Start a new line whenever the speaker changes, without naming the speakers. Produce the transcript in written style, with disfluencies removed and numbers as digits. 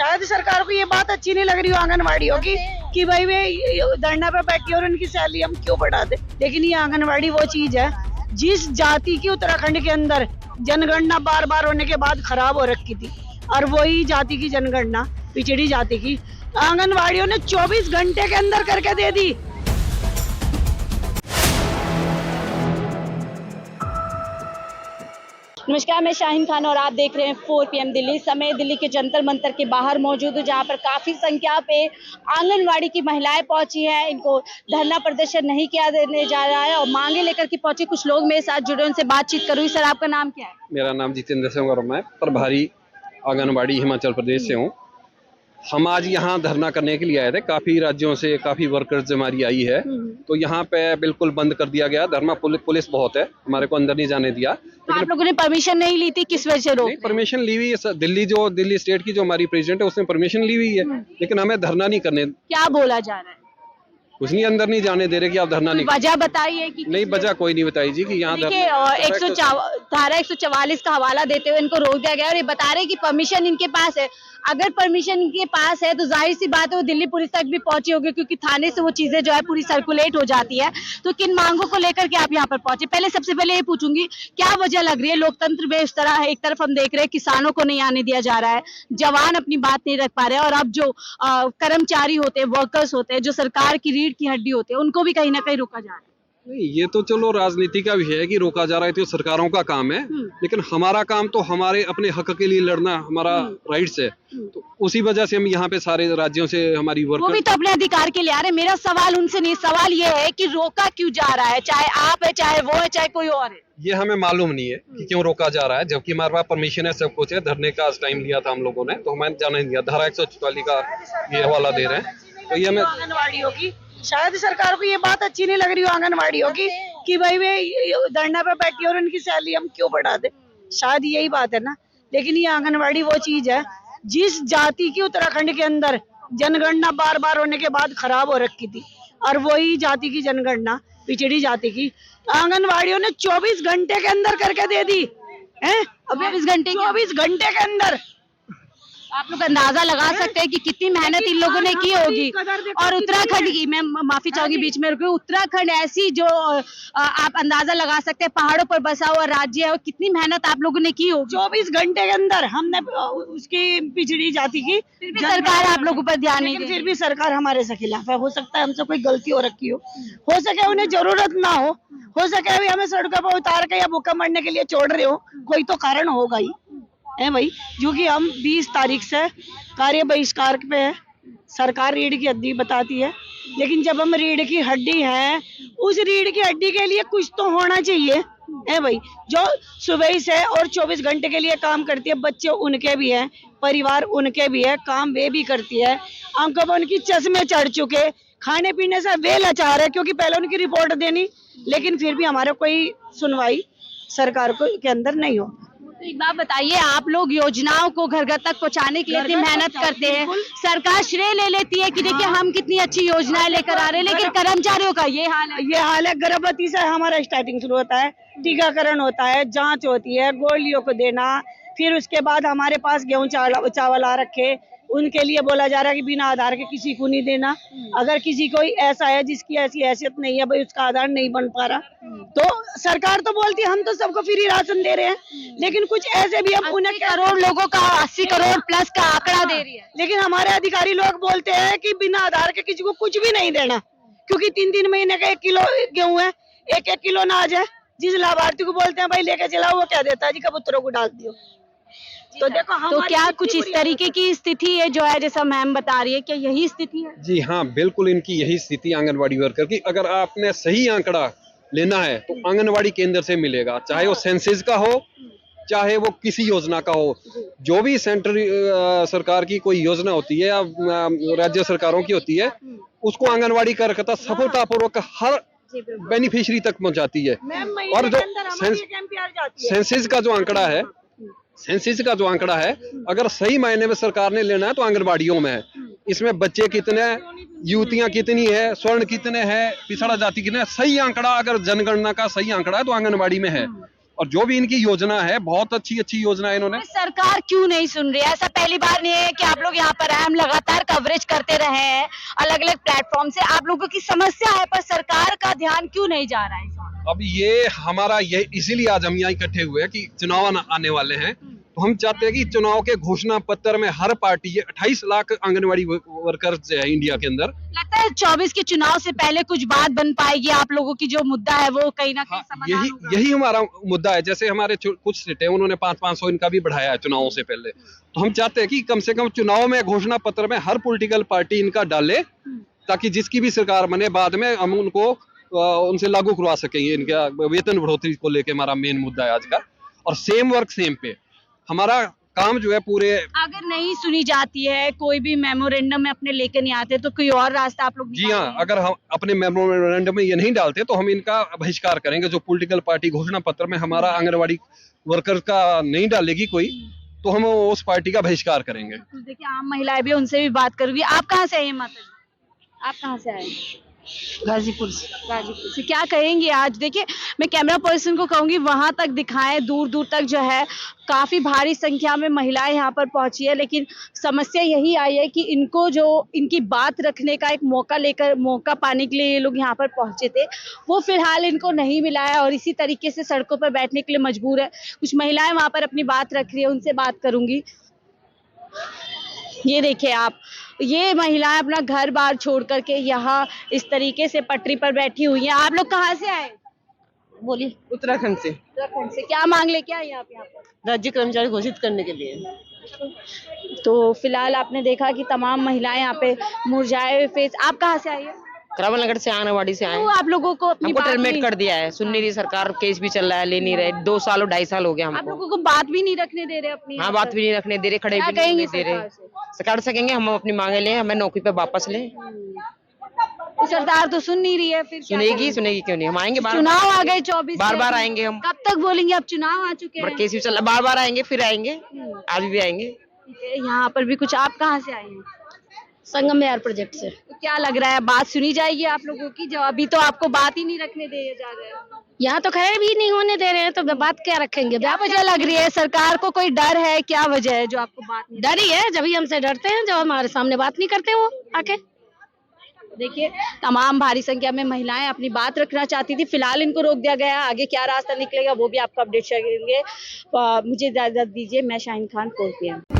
शायद सरकार को ये बात अच्छी नहीं लग रही हो आंगनवाड़ियों की कि भाई वे धरना पे बैठी और उनकी सैलरी हम क्यों बढ़ा दे। लेकिन ये आंगनवाड़ी वो चीज है जिस जाति की उत्तराखंड के अंदर जनगणना बार बार होने के बाद खराब हो रखी थी, और वही जाति की जनगणना पिछड़ी जाति की आंगनवाड़ियों ने 24 घंटे के अंदर करके दे दी।
नमस्कार, मैं शाहीन खान और आप देख रहे हैं 4 PM दिल्ली। समय दिल्ली के जंतर मंतर के बाहर मौजूद हूँ, जहाँ पर काफी संख्या पे आंगनवाड़ी की महिलाएं पहुंची हैं। इनको धरना प्रदर्शन नहीं किया देने जा रहा है और मांगे लेकर के पहुंचे। कुछ लोग मेरे साथ जुड़े, उनसे बातचीत करूँ। सर, आपका नाम क्या है?
मेरा नाम जितेंद्र सिंह और मैं प्रभारी आंगनवाड़ी हिमाचल प्रदेश से हूँ। हम आज यहाँ धरना करने के लिए आए थे। काफी राज्यों से काफी वर्कर्स हमारी आई है, तो यहाँ पे बिल्कुल बंद कर दिया गया धरना। पुलिस बहुत है, हमारे को अंदर नहीं जाने दिया।
तो आप लोगों ने परमिशन नहीं ली थी, किस वजह से रोक?
परमिशन ली हुई है दिल्ली स्टेट की जो हमारी प्रेसिडेंट है उसने परमिशन ली हुई है, लेकिन हमें धरना नहीं करने।
क्या बोला जा रहा है?
कुछ नहीं, अंदर नहीं जाने दे रहे कि आप धरना नहीं।
वजह बताइए कि
नहीं, वजह कोई नहीं बताई जी कि यहाँ
धारा 144 का हवाला देते हुए इनको रोक दिया गया और ये बता रहे कि परमिशन इनके पास है। अगर परमिशन इनके पास है तो जाहिर सी बात है वो दिल्ली पुलिस तक भी पहुंची होगी, क्योंकि थाने से वो चीजें जो है पूरी सर्कुलेट हो जाती है। तो किन मांगों को लेकर के आप यहाँ पर पहुंचे? सबसे पहले ये पूछूंगी, क्या वजह लग रही है लोकतंत्र में इस तरह? एक तरफ हम देख रहे हैं किसानों को नहीं आने दिया जा रहा है, जवान अपनी बात नहीं रख पा रहे हैं, और अब जो कर्मचारी होते हैं, वर्कर्स होते हैं, जो सरकार की रीढ़ की हड्डी होते हैं, उनको भी कहीं ना कहीं रोका जा रहा है।
नहीं, ये तो चलो राजनीति का विषय है कि रोका जा रहा है, तो सरकारों का काम है। लेकिन हमारा काम तो हमारे अपने हक के लिए लड़ना हमारा राइट्स है। तो उसी वजह से हम यहाँ पे सारे राज्यों से हमारी
वो भी तो अपने अधिकार के लिए आ रहे। मेरा सवाल उनसे नहीं, सवाल ये है कि रोका क्यों जा रहा है? चाहे आप है, चाहे वो है, चाहे कोई और है,
ये हमें मालूम नहीं है कि क्यों रोका जा रहा है, जबकि हमारे पास परमिशन है, सब कुछ है। धरने का टाइम लिया था हम लोगों ने, तो हमें जाने नहीं दिया। धारा 144 का ये हवाला दे रहे हैं। तो ये हमें
आंगनवाड़ियों की शायद सरकार को ये बात अच्छी नहीं लग रही हो आंगनवाड़ियों की कि भाई वे धरना पे बैठी और उनकी सैलरी हम क्यों बढ़ा दे। शायद यही बात है ना। लेकिन ये आंगनवाड़ी वो चीज है जिस जाति की उत्तराखंड के अंदर जनगणना बार बार होने के बाद खराब हो रखी थी, और वही जाति की जनगणना पिछड़ी जाति की आंगनवाड़ियों ने 24 घंटे के अंदर करके दे दी है। 24 घंटे के अंदर
आप लोग अंदाजा लगा सकते हैं कि कितनी मेहनत इन लोगों ने की होगी। और उत्तराखंड की, मैं माफी चाहूंगी बीच में रुके, उत्तराखंड ऐसी जो आप अंदाजा लगा सकते हैं पहाड़ों पर बसा हुआ राज्य है, और कितनी मेहनत आप लोगों ने की होगी।
24 घंटे के अंदर हमने उसकी पिछड़ी जाति की
सरकार आप लोगों पर ध्यान नहीं,
फिर भी सरकार हमारे से खिलाफ है। हो सकता है हमसे कोई गलती हो रखी हो सके उन्हें जरूरत ना हो सके अभी हमें सड़कों पर उतार के या भूखा मरने के लिए छोड़ रहे हो, कोई तो कारण होगा ही है भाई। क्योंकि हम 20 तारीख से कार्य बहिष्कार पे है। सरकार रीढ़ की हड्डी बताती है, लेकिन जब हम रीढ़ की हड्डी है, उस रीढ़ की हड्डी के लिए कुछ तो होना चाहिए है भाई। जो सुबह से और 24 घंटे के लिए काम करती है, बच्चे उनके भी हैं, परिवार उनके भी है, काम वे भी करती है। आंखों पर उनकी चश्मे चढ़ चुके, खाने पीने से वे लाचार है, क्योंकि पहले उनकी रिपोर्ट देनी, लेकिन फिर भी हमारे कोई सुनवाई सरकार को के अंदर नहीं हो।
तो एक बात बताइए, आप लोग योजनाओं को घर घर तक पहुंचाने के लिए इतनी मेहनत करते हैं, सरकार श्रेय ले लेती है कि देखिए हम कितनी अच्छी योजनाएं लेकर आ रहे हैं, लेकिन कर्मचारियों का ये हाल है।
गर्भवती से हमारा स्टार्टिंग शुरू होता है, टीकाकरण होता है, जांच होती है, गोलियों को देना, फिर उसके बाद हमारे पास गेहूं चावल आ रखे, उनके लिए बोला जा रहा है कि बिना आधार के किसी को नहीं देना। अगर किसी कोई ऐसा है जिसकी ऐसी हैसियत नहीं है भाई, उसका आधार नहीं बन पा रहा, तो सरकार तो बोलती है हम तो सबको फ्री राशन दे रहे हैं, लेकिन कुछ ऐसे भी हम
80 करोड़ लोगों का 80 करोड़ प्लस का आंकड़ा दे रही है,
लेकिन हमारे अधिकारी लोग बोलते हैं कि बिना आधार के किसी को कुछ भी नहीं देना, क्योंकि 3-3 महीने का 1 किलो गेहूं है, 1-1 किलो अनाज है। जिस लाभार्थी को बोलते हैं भाई लेके चलाओ, वो क्या देता है जी, कबूतरों को डाल दियो। तो देखो
तो क्या कुछ इस तरीके की स्थिति है जो है, जैसा मैम बता रही है, क्या यही स्थिति है?
जी हाँ, बिल्कुल इनकी यही स्थिति आंगनवाड़ी वर्कर की। अगर आपने सही आंकड़ा लेना है तो आंगनवाड़ी केंद्र से मिलेगा, चाहे वो सेंसस का हो, चाहे वो किसी योजना का हो। जो भी सेंट्रल सरकार की कोई योजना होती है या राज्य सरकारों की होती है, उसको आंगनवाड़ी कार्यकर्ता सफलतापूर्वक हर बेनिफिशियरी तक पहुंचाती है। और जो सेंसस का जो आंकड़ा है, अगर सही मायने में सरकार ने लेना है तो आंगनबाड़ियों में है। इसमें बच्चे कितने, युवतियां कितनी है, स्वर्ण कितने हैं, पिछड़ा जाति कितने है, सही आंकड़ा अगर जनगणना का सही आंकड़ा है तो आंगनबाड़ी में है। और जो भी इनकी योजना है बहुत अच्छी अच्छी योजना है इन्होंने।
सरकार क्यों नहीं सुन रही है? ऐसा पहली बार नहीं है कि आप लोग यहाँ पर आए, हम लगातार कवरेज करते रहे हैं अलग अलग प्लेटफॉर्म से। आप लोगों की समस्या है पर सरकार का ध्यान क्यों नहीं जा रहा है इस बार?
अब ये हमारा ये इसीलिए आज हम यहाँ इकट्ठे हुए हैं कि चुनाव आने वाले हैं, तो हम चाहते हैं कि चुनाव के घोषणा पत्र में हर पार्टी, ये 28 लाख आंगनवाड़ी वर्कर्स है इंडिया के अंदर।
लगता है 24 के चुनाव से पहले कुछ बात बन पाएगी? आप लोगों की जो मुद्दा है वो कहीं ना कहीं समाधान होगा?
यही हमारा मुद्दा है। जैसे हमारे कुछ सीटें उन्होंने 500 इनका भी बढ़ाया है चुनावों से पहले, तो हम चाहते हैं कि कम से कम चुनाव में घोषणा पत्र में हर पॉलिटिकल पार्टी इनका डाले, ताकि जिसकी भी सरकार बने बाद में हम उनको उनसे लागू करवा सकेंगे। इनका वेतन बढ़ोतरी को लेके हमारा मेन मुद्दा है आज का। और सेम वर्क सेम पे हमारा काम जो है पूरे।
अगर नहीं सुनी जाती है, कोई भी मेमोरेंडम में अपने लेकर नहीं आते, तो कोई और रास्ता आप लोग
जी हाँ, अगर हम अपने मेमोरेंडम में ये नहीं डालते तो हम इनका बहिष्कार करेंगे। जो पॉलिटिकल पार्टी घोषणा पत्र में हमारा आंगनवाड़ी वर्कर का नहीं डालेगी कोई, तो हम उस पार्टी का बहिष्कार करेंगे।
देखिए आम महिलाएं भी, उनसे भी बात करूंगी। आप कहाँ से आई माता जी? आप कहाँ से आए?
गाजीपुर से।
गाजीपुर से। क्या कहेंगी आज? देखिए मैं कैमरा पर्सन को कहूंगी वहां तक दिखाएं, दूर दूर तक जो है काफी भारी संख्या में महिलाएं यहाँ पर पहुंची है, लेकिन समस्या यही आई है कि इनको जो इनकी बात रखने का एक मौका पाने के लिए ये लोग यहाँ पर पहुंचे थे, वो फिलहाल इनको नहीं मिला है और इसी तरीके से सड़कों पर बैठने के लिए मजबूर है। कुछ महिलाएं वहां पर अपनी बात रख रही है, उनसे बात करूंगी। ये देखिए आप, ये महिलाएं अपना घर बार छोड़ करके यहाँ इस तरीके से पटरी पर बैठी हुई हैं। आप लोग कहाँ से आए?
बोलिए।
उत्तराखंड से।
उत्तराखंड से। क्या मांग लेके आए आप यहाँ पर?
राज्य कर्मचारी घोषित करने के लिए।
तो फिलहाल आपने देखा कि तमाम महिलाएं यहाँ पे मुरझाए हुए फेस। आप कहाँ से आई है?
करावल नगर से, आंगनवाड़ी से आए।
तो आप लोगों को अपनी
हमको
बात
टर्मिनेट
नहीं-
कर दिया है, सुन नहीं रही सरकार, केस भी चल रहा है, ले नहीं रहे। 2 साल और 2.5 साल हो गया
आप
हमको।
लोगों को बात भी नहीं रखने दे रहे अपनी?
हाँ, बात भी नहीं रखने दे रहे, खड़े
क्या
भी नहीं
कहेंगी
दे रहे।
सरकार से?
सरकार से कहेंगे हम अपनी मांगे लें, हमें नौकरी पे वापस लें।
तो सरकार तो सुन नहीं रही है, फिर क्या
सुनेगी,
करेंगे?
सुनेगी क्यों नहीं? हम आएंगे बार
चुनाव आ गए 24
बार
से।
बार आएंगे हम।
कब तक बोलेंगे? अब चुनाव आ चुके हैं।
केस भी चल रहा, बार बार आएंगे, फिर आएंगे, आज भी आएंगे।
ठीक है, यहाँ पर भी कुछ। आप कहाँ से आए हैं?
संगम में प्रोजेक्ट से।
तो क्या लग रहा है, बात सुनी जाएगी आप लोगों की? जो अभी तो आपको बात ही नहीं रखने दिए जा रहे हैं।
यहाँ तो खैर भी नहीं होने दे रहे हैं, तो बात क्या रखेंगे?
क्या वजह लग रही है? सरकार को कोई डर है? क्या वजह है जो आपको बात नहीं?
डर ही है, जब ही हमसे डरते हैं, जो हमारे सामने बात नहीं करते वो आके।
देखिए तमाम भारी संख्या में महिलाएं अपनी बात रखना चाहती थी, फिलहाल इनको रोक दिया गया है। आगे क्या रास्ता निकलेगा वो भी आपको अपडेट करेंगे। मुझे इजाजत दीजिए, मैं शाहीन खान, 4 PM।